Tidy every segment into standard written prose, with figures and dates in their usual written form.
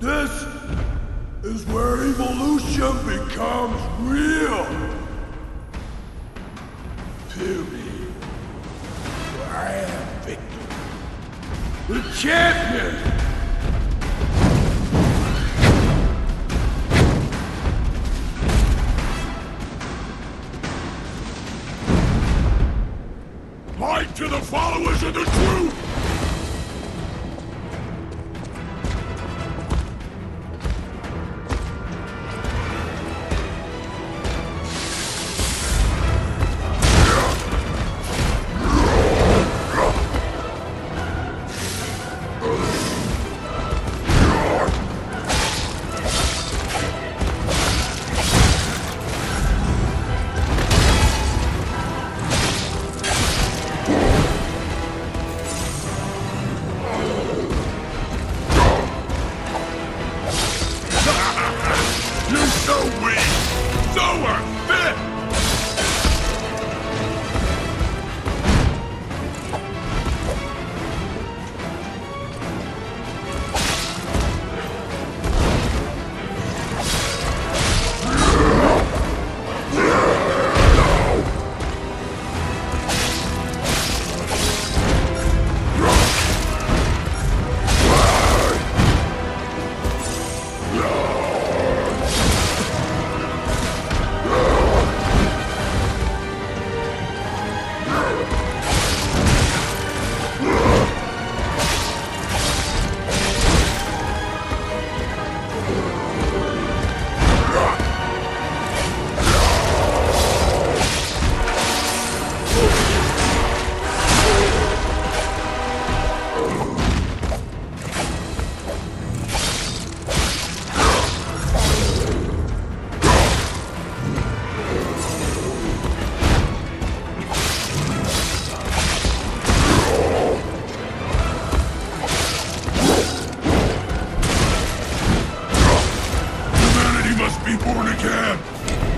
This is where evolution becomes real. Period. I am Victor, the champion. Light to the followers of the truth!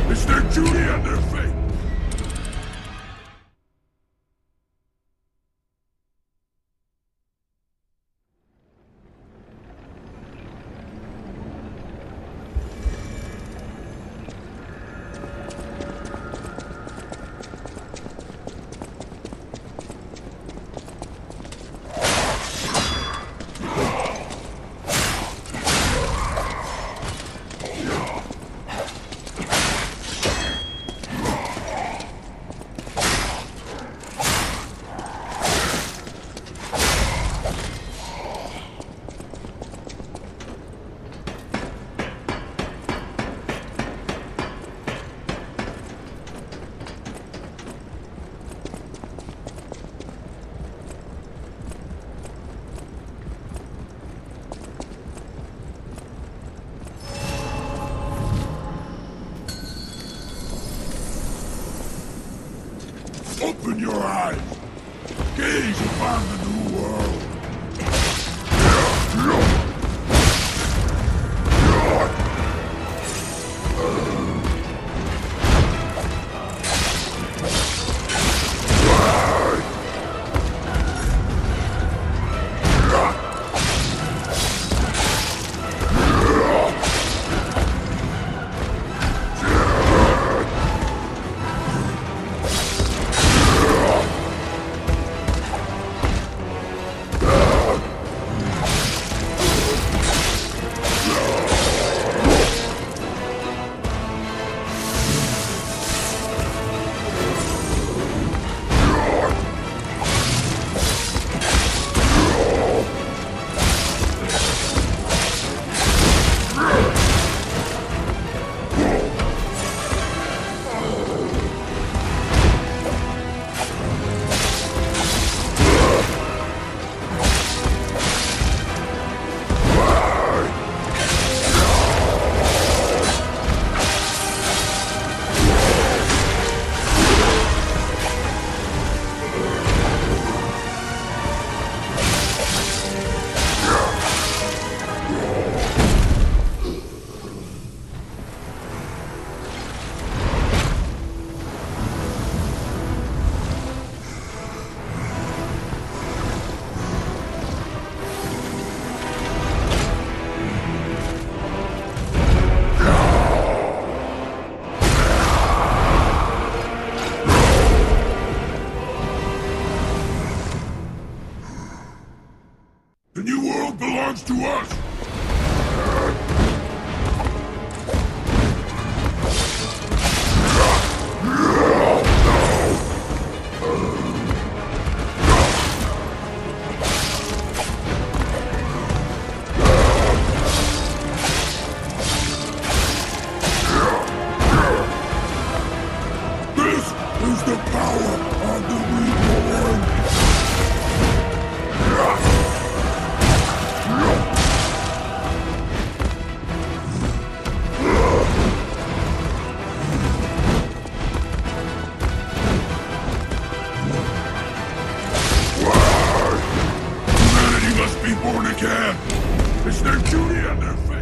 It's their duty and their fate! Open your eyes! Gaze upon the new world! belongs to us! This is the power of the Reborn! Humanity must be born again! It's their duty and their fate!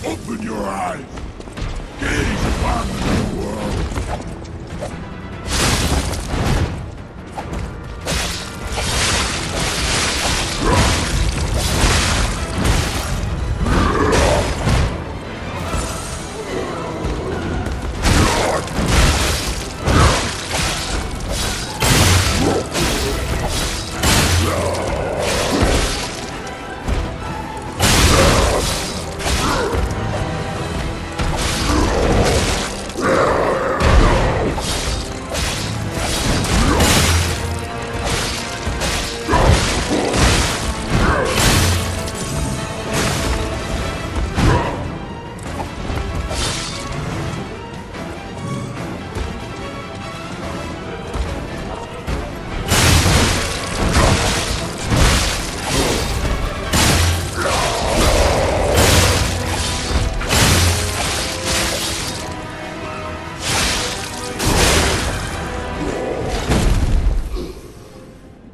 Open your eyes! Gaze upon the new world!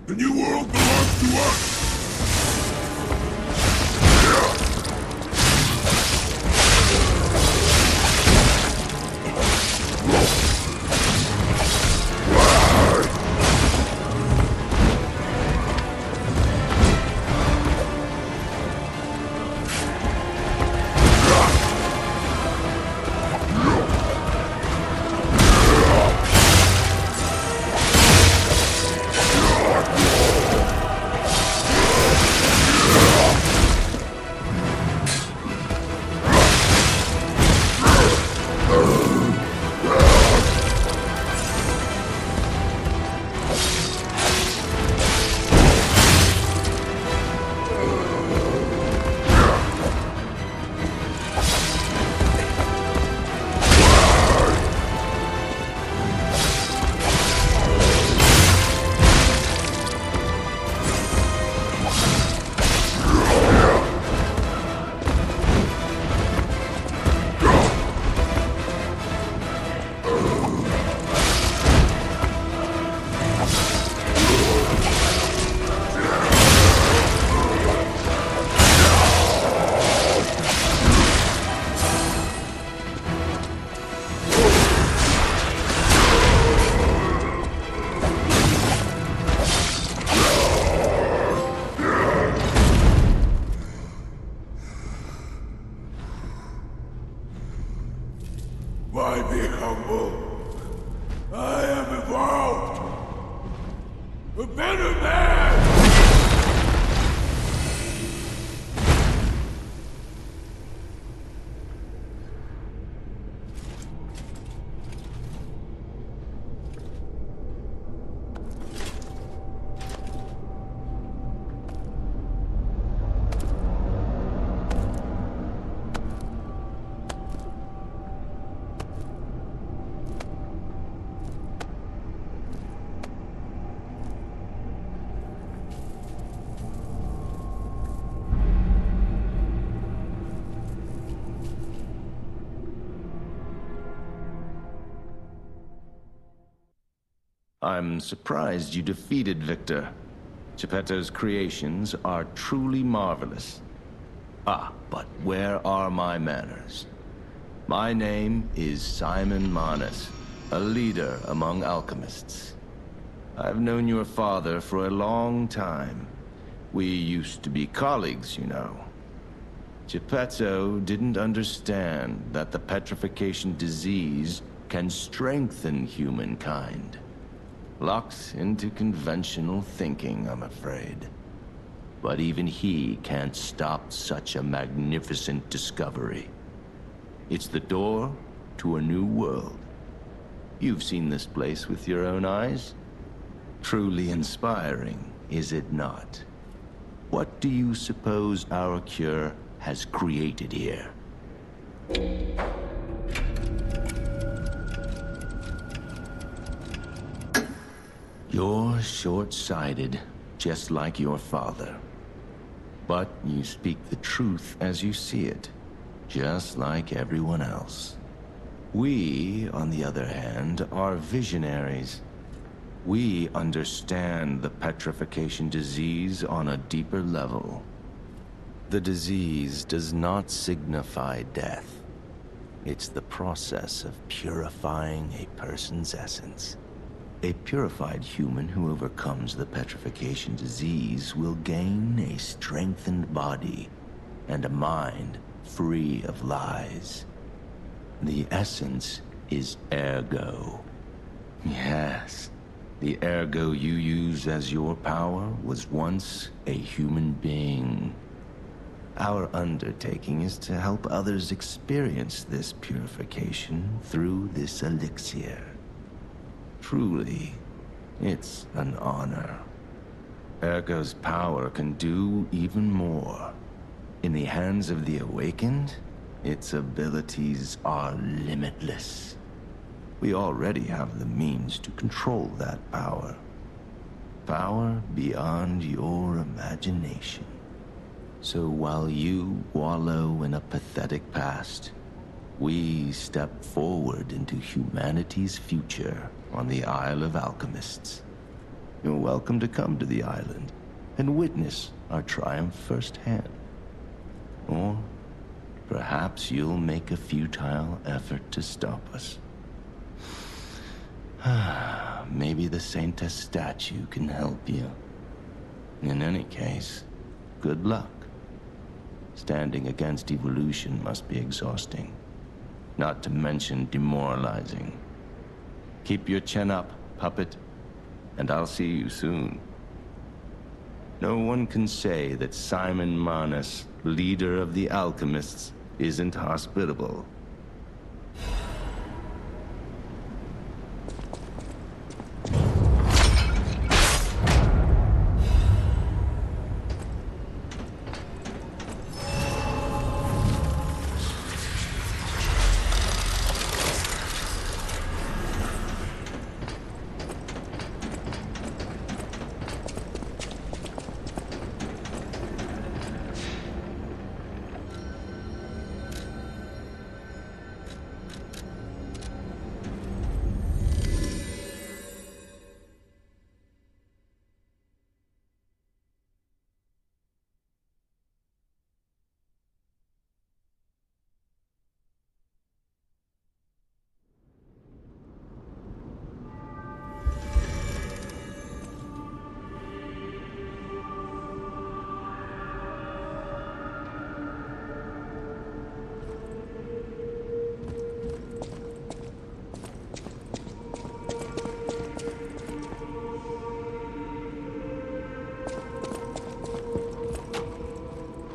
The new world belongs to us! I'm surprised you defeated Victor. Geppetto's creations are truly marvelous. But where are my manners? My name is Simon Manus, a leader among alchemists. I've known your father for a long time. We used to be colleagues, you know. Geppetto didn't understand that the petrification disease can strengthen humankind. Locked into conventional thinking, I'm afraid. But even he can't stop such a magnificent discovery. It's the door to a new world. You've seen this place with your own eyes. Truly inspiring, is it not? What do you suppose our cure has created here? You're short-sighted, just like your father. But you speak the truth as you see it, just like everyone else. We, on the other hand, are visionaries. We understand the petrification disease on a deeper level. The disease does not signify death. It's the process of purifying a person's essence. A purified human who overcomes the petrification disease will gain a strengthened body and a mind free of lies. The essence is ergo. Yes, the ergo you use as your power was once a human being. Our undertaking is to help others experience this purification through this elixir. Truly, it's an honor. Ergo's power can do even more. In the hands of the Awakened, its abilities are limitless. We already have the means to control that power. Power beyond your imagination. So while you wallow in a pathetic past, we step forward into humanity's future on the Isle of Alchemists. You're welcome to come to the island and witness our triumph firsthand. Or perhaps you'll make a futile effort to stop us. Maybe the Saintess statue can help you. In any case, good luck. Standing against evolution must be exhausting, not to mention demoralizing. Keep your chin up, puppet, and I'll see you soon. No one can say that Simon Manus, leader of the alchemists, isn't hospitable.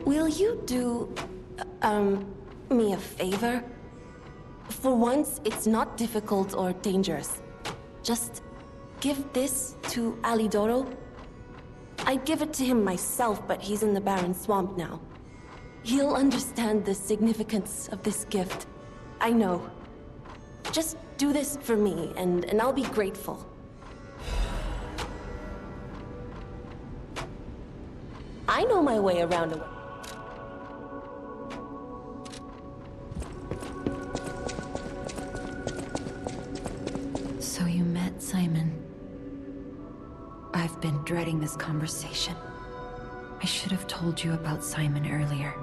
Will you do, me a favor? For once, it's not difficult or dangerous. Just give this to Alidoro. I'd give it to him myself, but he's in the Barren Swamp now. He'll understand the significance of this gift. I know. Just do this for me, and I'll be grateful. I know my way around a... So you met Simon. dreading this conversation. I should have told you about Simon earlier.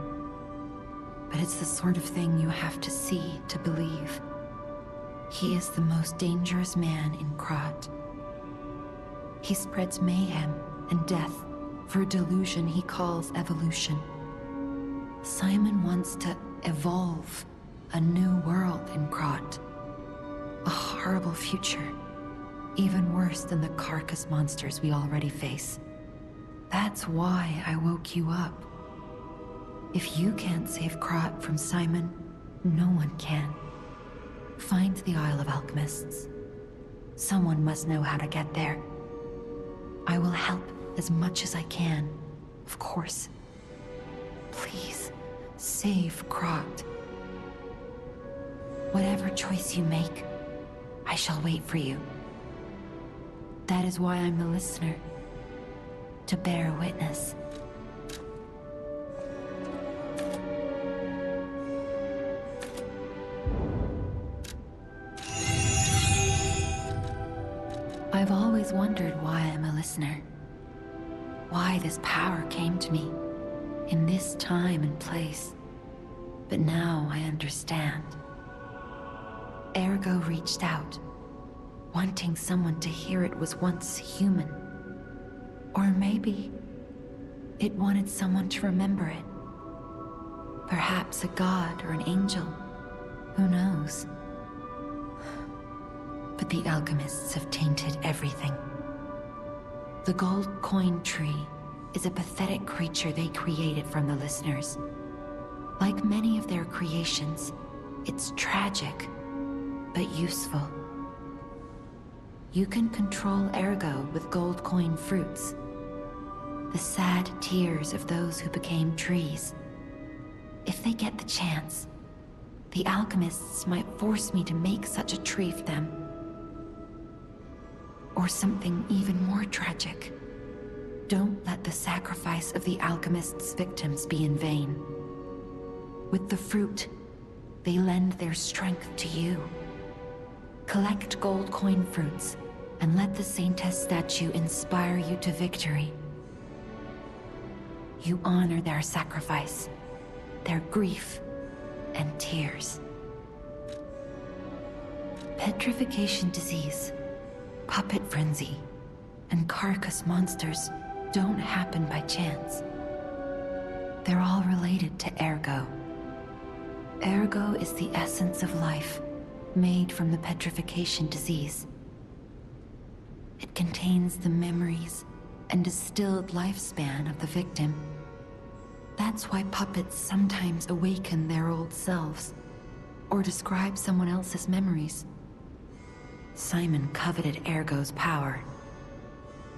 But it's the sort of thing you have to see to believe. He is the most dangerous man in Krat. He spreads mayhem and death for a delusion he calls evolution. Simon wants to evolve a new world in Krat. A horrible future, even worse than the carcass monsters we already face. That's why I woke you up. If you can't save Krat from Simon, no one can. Find the Isle of Alchemists. Someone must know how to get there. I will help as much as I can, of course. Please, save Krat. Whatever choice you make, I shall wait for you. That is why I'm the listener, to bear witness. I've always wondered why I'm a listener. Why this power came to me, in this time and place. But now I understand. Ergo reached out, wanting someone to hear it was once human. Or maybe it wanted someone to remember it. Perhaps a god or an angel. Who knows? But the alchemists have tainted everything. The gold coin tree is a pathetic creature they created from the listeners. Like many of their creations, it's tragic, but useful. You can control Ergo with gold coin fruits. The sad tears of those who became trees. If they get the chance, the alchemists might force me to make such a tree for them. Or something even more tragic. Don't let the sacrifice of the alchemists' victims be in vain. With the fruit, they lend their strength to you. Collect gold coin fruits, and let the Saintess statue inspire you to victory. You honor their sacrifice, their grief, and tears. Petrification disease, puppet frenzy, and carcass monsters don't happen by chance. They're all related to Ergo. Ergo is the essence of life, made from the petrification disease. It contains the memories and distilled lifespan of the victim. That's why puppets sometimes awaken their old selves, or describe someone else's memories. Simon coveted Ergo's power,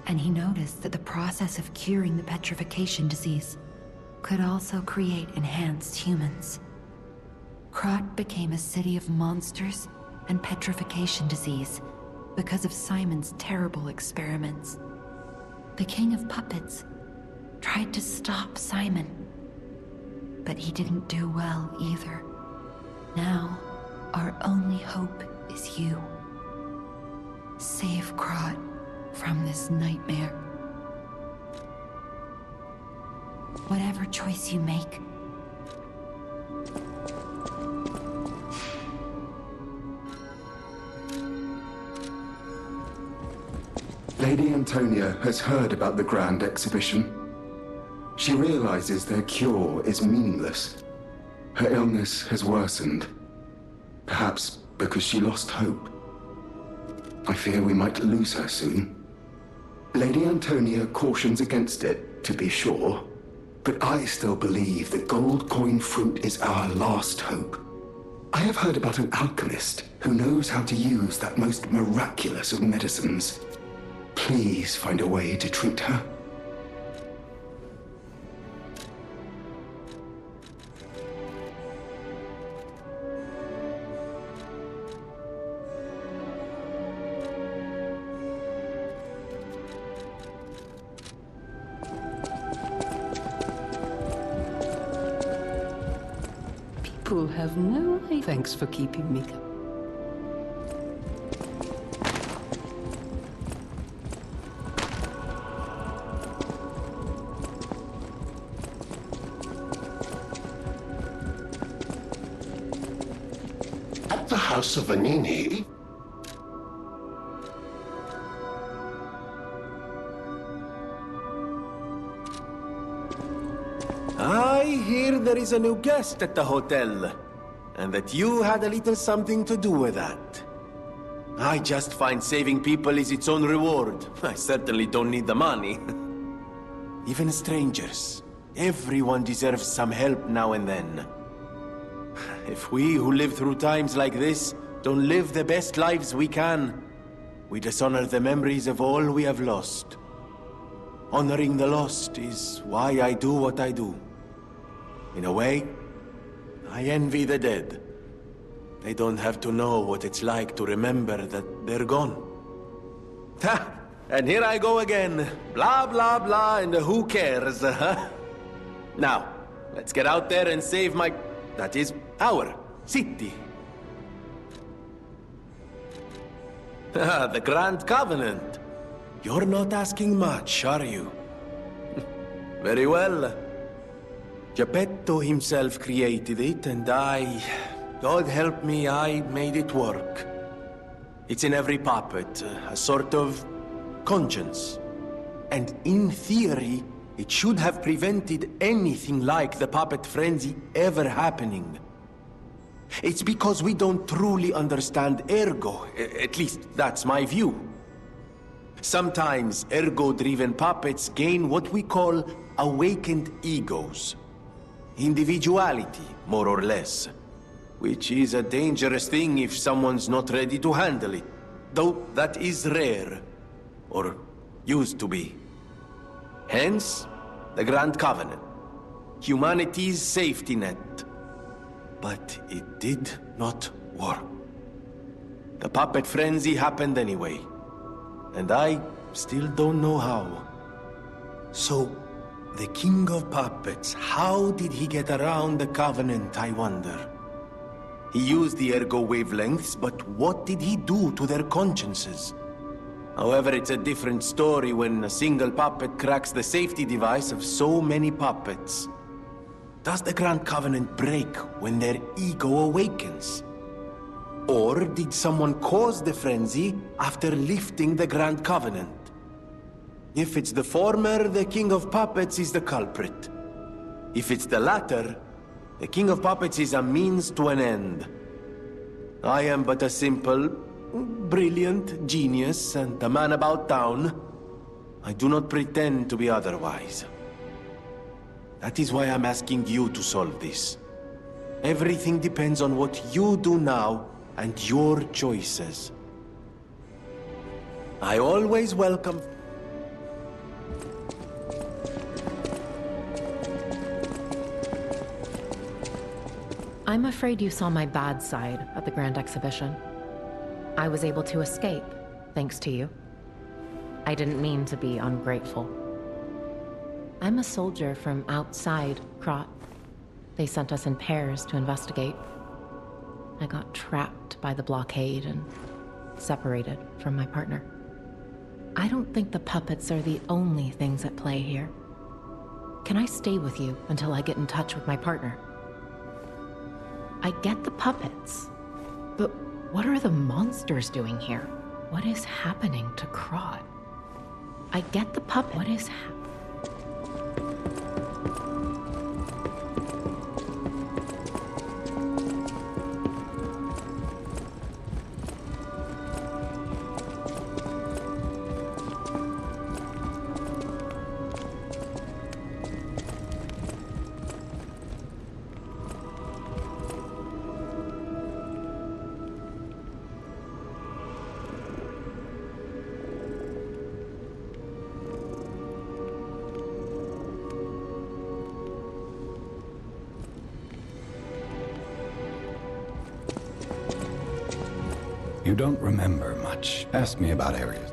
and he noticed that the process of curing the petrification disease could also create enhanced humans. Krat became a city of monsters and petrification disease because of Simon's terrible experiments. The King of Puppets tried to stop Simon, but he didn't do well either. Now, our only hope is you. Save Krat from this nightmare. Whatever choice you make, Lady Antonia has heard about the Grand Exhibition. She realizes their cure is meaningless. Her illness has worsened. Perhaps because she lost hope. I fear we might lose her soon. Lady Antonia cautions against it, to be sure. But I still believe the gold coin fruit is our last hope. I have heard about an alchemist who knows how to use that most miraculous of medicines. Please find a way to treat her. People have no idea. Thanks for keeping me. House of Vanini? I hear there is a new guest at the hotel, and that you had a little something to do with that. I just find saving people is its own reward. I certainly don't need the money. Even strangers. Everyone deserves some help now and then. If we who live through times like this don't live the best lives we can, we dishonor the memories of all we have lost. Honoring the lost is why I do what I do. In a way, I envy the dead. They don't have to know what it's like to remember that they're gone. Ha! And here I go again. Blah, blah, blah, and who cares, huh? Now, let's get out there and save my... that is, our city. The Grand Covenant. You're not asking much, are you? Very well. Geppetto himself created it, and God help me, I made it work. It's in every puppet, a sort of conscience. And in theory, it should have prevented anything like the puppet frenzy ever happening. It's because we don't truly understand Ergo, at least that's my view. Sometimes Ergo-driven puppets gain what we call awakened egos. Individuality, more or less. Which is a dangerous thing if someone's not ready to handle it. Though that is rare. Or used to be. Hence, the Grand Covenant. Humanity's safety net. But it did not work. The puppet frenzy happened anyway. And I still don't know how. So, the King of Puppets, how did he get around the Covenant, I wonder? He used the Ergo wavelengths, but what did he do to their consciences? However, it's a different story when a single puppet cracks the safety device of so many puppets. Does the Grand Covenant break when their ego awakens? Or did someone cause the frenzy after lifting the Grand Covenant? If it's the former, the King of Puppets is the culprit. If it's the latter, the King of Puppets is a means to an end. I am but a simple, brilliant genius and a man about town. I do not pretend to be otherwise. That is why I'm asking you to solve this. Everything depends on what you do now and your choices. I always welcome... I'm afraid you saw my bad side at the Grand Exhibition. I was able to escape, thanks to you. I didn't mean to be ungrateful. I'm a soldier from outside Krat. They sent us in pairs to investigate. I got trapped by the blockade and separated from my partner. I don't think the puppets are the only things at play here. Can I stay with you until I get in touch with my partner? I get the puppets, but what are the monsters doing here? What is happening to Krat? I get the puppet. What is happening? You don't remember much. Ask me about Arius.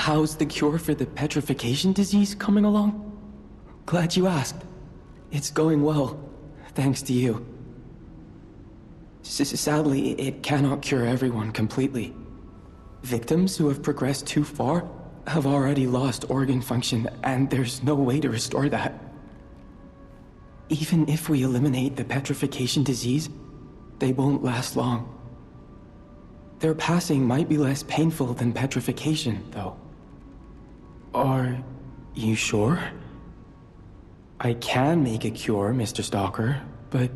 How's the cure for the petrification disease coming along? Glad you asked. It's going well, thanks to you. Sadly, it cannot cure everyone completely. Victims who have progressed too far have already lost organ function, and there's no way to restore that. Even if we eliminate the petrification disease, they won't last long. Their passing might be less painful than petrification, though. Are you sure? I can make a cure, Mr. Stalker, but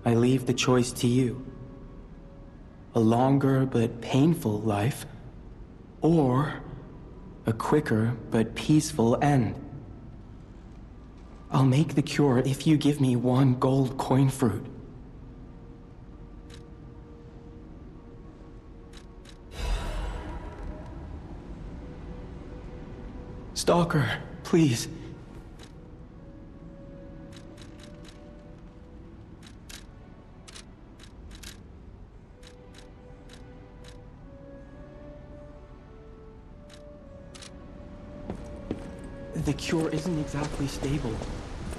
I leave the choice to you. A longer but painful life, or a quicker but peaceful end. I'll make the cure if you give me 1 gold coin fruit. Stalker, please. The cure isn't exactly stable.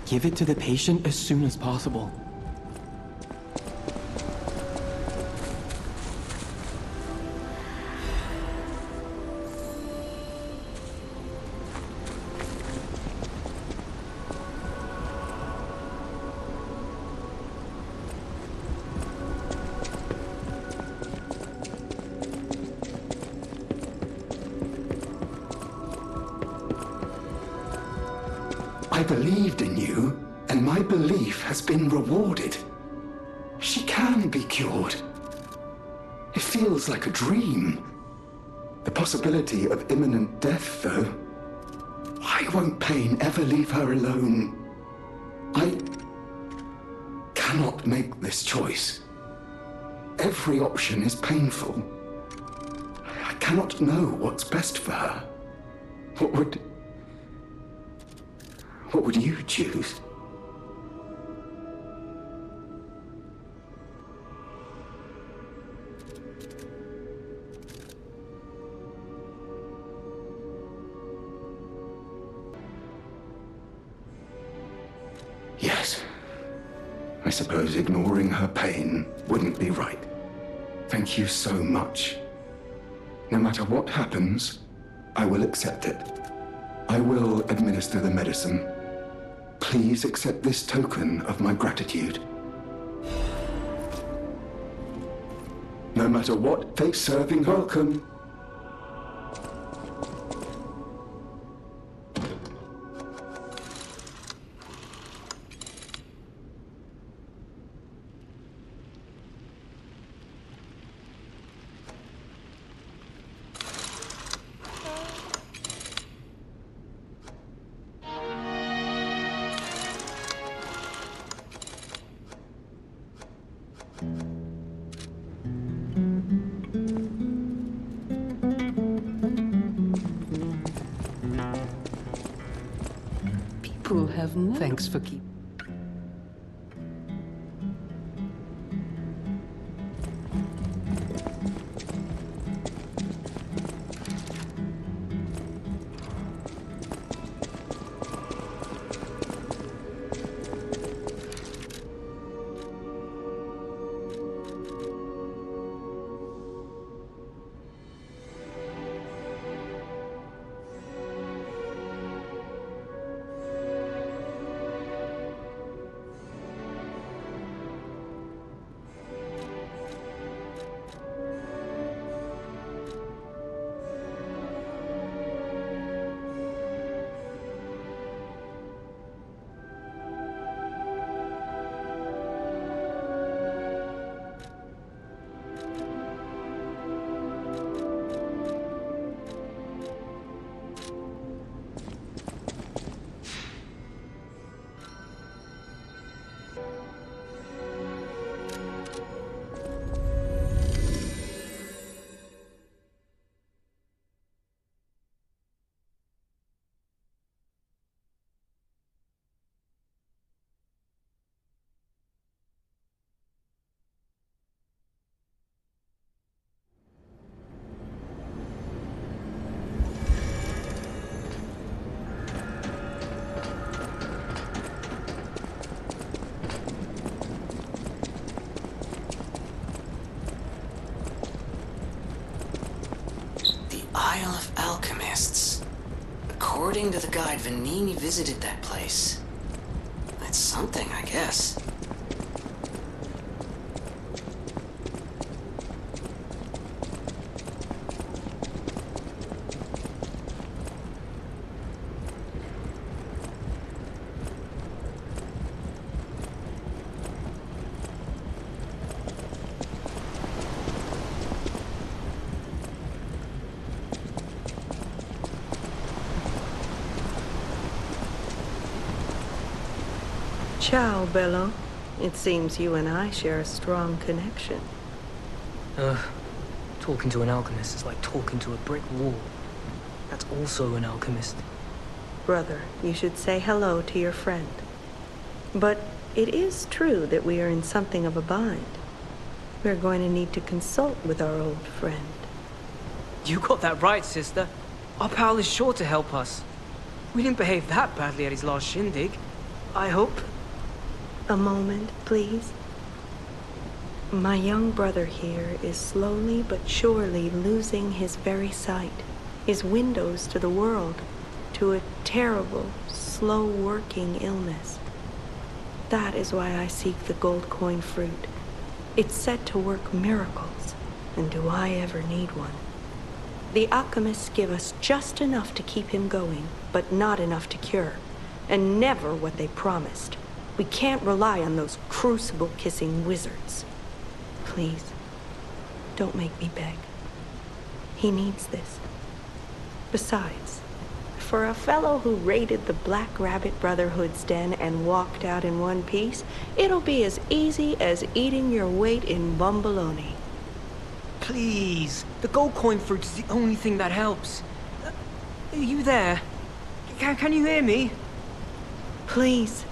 Give it to the patient as soon as possible. I believed in you, and my belief has been rewarded. She can be cured. It feels like a dream. The possibility of imminent death, though. Why won't pain ever leave her alone? I cannot make this choice. Every option is painful. I cannot know what's best for her. What would you choose? Yes. I suppose ignoring her pain wouldn't be right. Thank you so much. No matter what happens, I will accept it. I will administer the medicine. Please accept this token of my gratitude. No matter what fate serving, welcome. People have no... Thanks for keeping... Isle of Alchemists. According to the guide, Venini visited that place. That's something, I guess. Ciao, Bello. It seems you and I share a strong connection. Talking to an alchemist is like talking to a brick wall. That's also an alchemist. Brother, you should say hello to your friend. But it is true that we are in something of a bind. We're going to need to consult with our old friend. You got that right, sister. Our pal is sure to help us. We didn't behave that badly at his last shindig. I hope. A moment, please. My young brother here is slowly but surely losing his very sight, his windows to the world, to a terrible, slow-working illness. That is why I seek the gold coin fruit. It's said to work miracles, and do I ever need one? The alchemists give us just enough to keep him going, but not enough to cure, and never what they promised. We can't rely on those crucible-kissing wizards. Please, don't make me beg. He needs this. Besides, for a fellow who raided the Black Rabbit Brotherhood's den and walked out in one piece, it'll be as easy as eating your weight in bumbaloni. Please, the gold coin fruit is the only thing that helps. Are you there? Can you hear me? Please.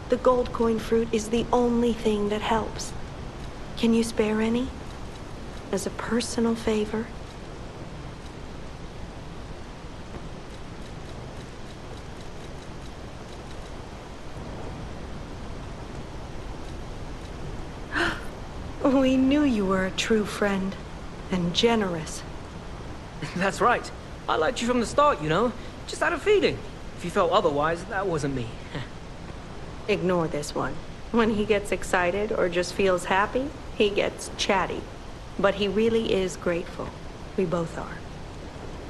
The gold coin fruit is the only thing that helps. Can you spare any? As a personal favor? We knew you were a true friend, and generous. That's right. I liked you from the start, you know. Just had a feeling. If you felt otherwise, that wasn't me. Ignore this one. When he gets excited or just feels happy, he gets chatty. But he really is grateful. We both are.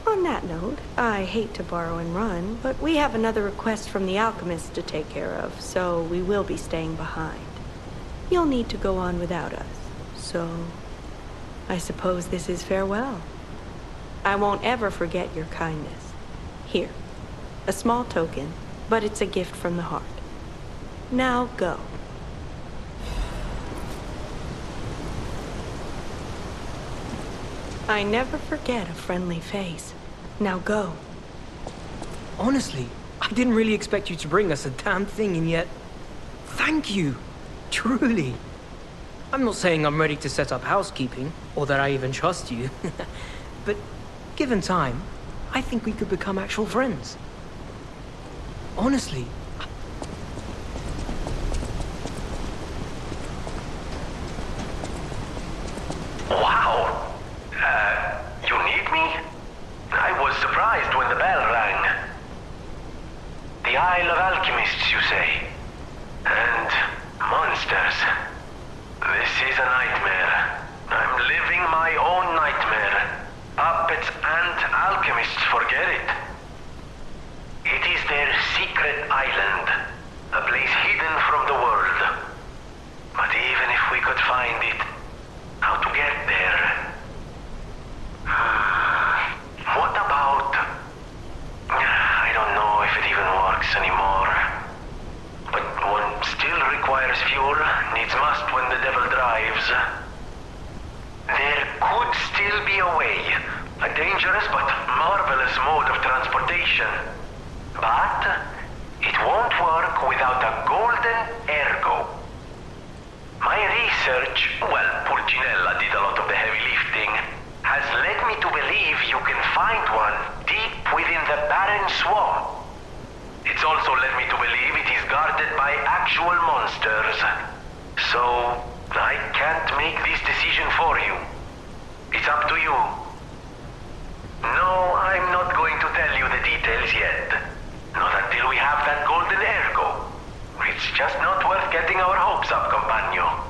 On that note, I hate to borrow and run, but we have another request from the alchemists to take care of, so we will be staying behind. You'll need to go on without us, so I suppose this is farewell. I won't ever forget your kindness. Here, a small token, but it's a gift from the heart. Now go. I never forget a friendly face. Now go. Honestly, I didn't really expect you to bring us a damn thing, and yet... Thank you. Truly. I'm not saying I'm ready to set up housekeeping, or that I even trust you. But given time, I think we could become actual friends. Honestly. Wow! You need me? I was surprised when the bell rang. The Isle of Alchemists, you say? And monsters. This is a nightmare. I'm living my own nightmare. Puppets and alchemists forget it. It is their secret island, a place hidden from the world. But even if we could find it, how to get there? What about... I don't know if it even works anymore. But one still requires fuel, needs must when the devil drives. There could still be a way. A dangerous but marvelous mode of transportation. But it won't work without a golden ergo. My research, well, Pulcinella did a lot of the heavy lifting, has led me to believe you can find one deep within the barren swamp. It's also led me to believe it is guarded by actual monsters. So, I can't make this decision for you. It's up to you. No, I'm not going to tell you the details yet. Not until we have that golden ergo. It's just not worth getting our hopes up, compagno.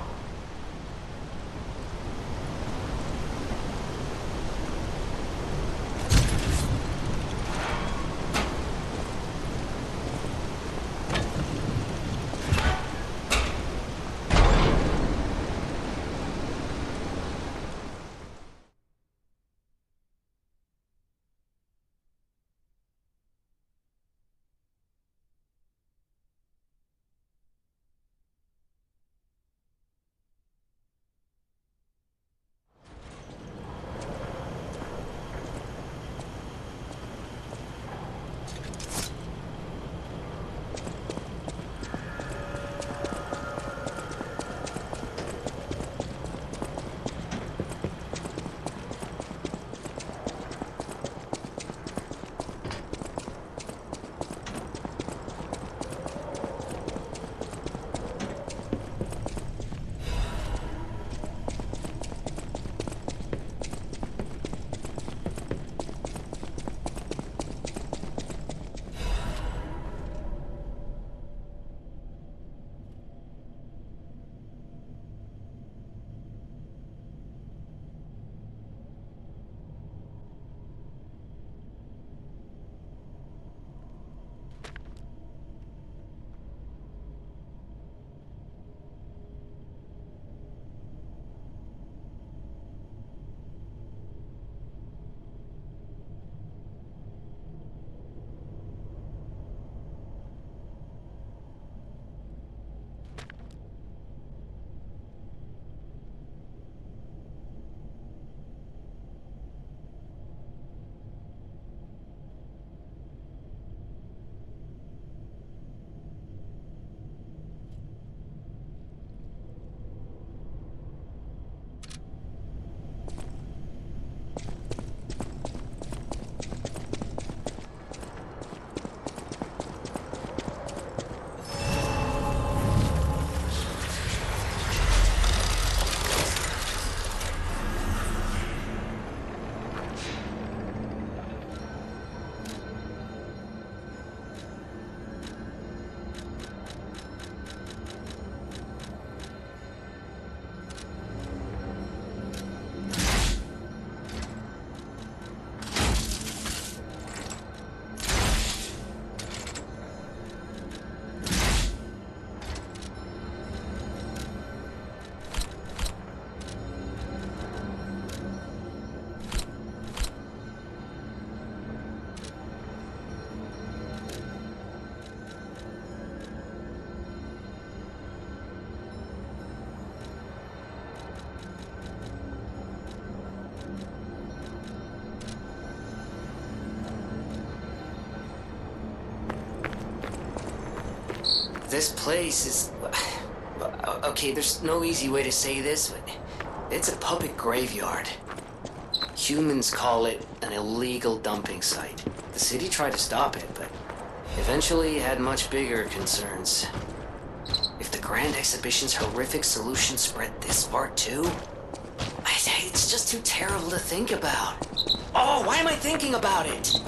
This place is... Okay, there's no easy way to say this, but it's a puppet graveyard. Humans call it an illegal dumping site. The city tried to stop it, but eventually had much bigger concerns. If the Grand Exhibition's horrific solution spread this far too, it's just too terrible to think about. Oh, why am I thinking about it?